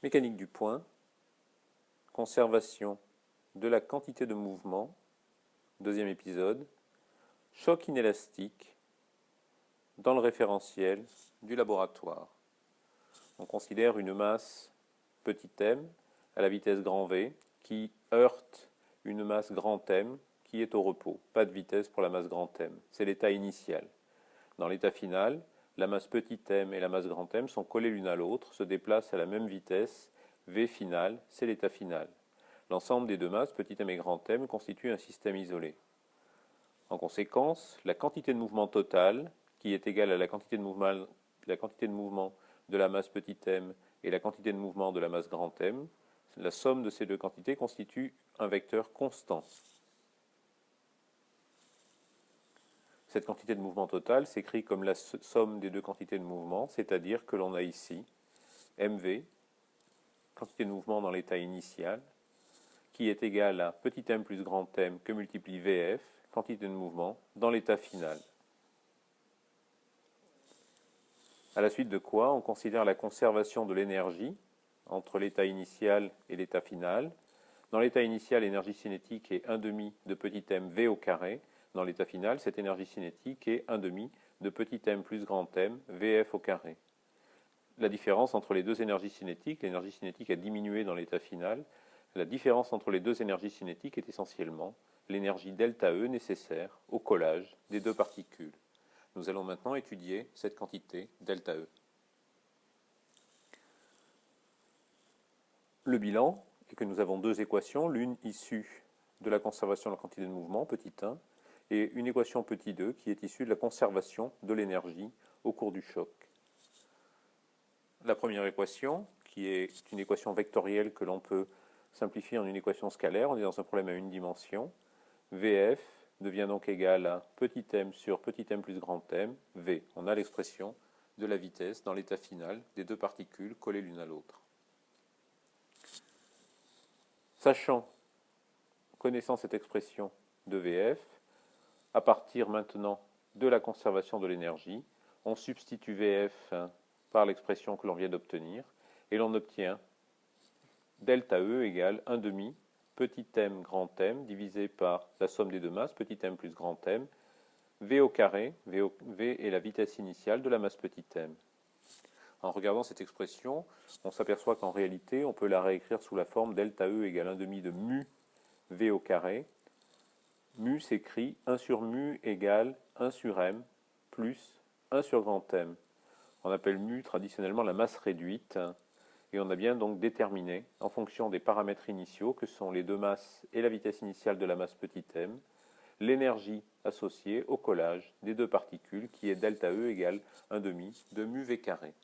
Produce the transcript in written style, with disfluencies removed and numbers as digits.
Mécanique du point, conservation de la quantité de mouvement, deuxième épisode, choc inélastique dans le référentiel du laboratoire. On considère une masse petit m à la vitesse grand V qui heurte une masse grand M qui est au repos. Pas de vitesse pour la masse grand M. C'est l'état initial. Dans l'état final, la masse petit m et la masse grand M sont collées l'une à l'autre, se déplacent à la même vitesse. V final, c'est l'état final. L'ensemble des deux masses, petit m et grand M, constitue un système isolé. En conséquence, la quantité de mouvement totale, qui est égale à la quantité de mouvement de la masse petit m et la quantité de mouvement de la masse grand M, la somme de ces deux quantités constitue un vecteur constant. Cette quantité de mouvement total s'écrit comme la somme des deux quantités de mouvement, c'est-à-dire que l'on a ici mv, quantité de mouvement dans l'état initial, qui est égale à petit m plus grand M que multiplie Vf, quantité de mouvement, dans l'état final. À la suite de quoi, on considère la conservation de l'énergie entre l'état initial et l'état final. Dans l'état initial, l'énergie cinétique est 1/2 de petit m V au carré. Dans l'état final, cette énergie cinétique est 1/2 de petit m plus grand M Vf au carré. La différence entre les deux énergies cinétiques, l'énergie cinétique a diminué dans l'état final. La différence entre les deux énergies cinétiques est essentiellement l'énergie delta E nécessaire au collage des deux particules. Nous allons maintenant étudier cette quantité delta E. Le bilan est que nous avons deux équations, l'une issue de la conservation de la quantité de mouvement, petit 1, et une équation petit 2 qui est issue de la conservation de l'énergie au cours du choc. La première équation, qui est une équation vectorielle que l'on peut simplifier en une équation scalaire, on est dans un problème à une dimension. Vf devient donc égal à petit m sur petit m plus grand M, V. On a l'expression de la vitesse dans l'état final des deux particules collées l'une à l'autre. Connaissant cette expression de Vf, à partir maintenant de la conservation de l'énergie, on substitue Vf par l'expression que l'on vient d'obtenir, et l'on obtient delta E égale 1/2 petit m grand M divisé par la somme des deux masses, petit m plus grand M, V au carré, V est la vitesse initiale de la masse petit m. En regardant cette expression, on s'aperçoit qu'en réalité, on peut la réécrire sous la forme delta E égale 1/2 de mu V au carré. Mu s'écrit 1 sur mu égale 1 sur m plus 1 sur grand M. On appelle mu traditionnellement la masse réduite, et on a bien donc déterminé, en fonction des paramètres initiaux, que sont les deux masses et la vitesse initiale de la masse petit m, l'énergie associée au collage des deux particules, qui est delta E égale 1/2 de mu V carré.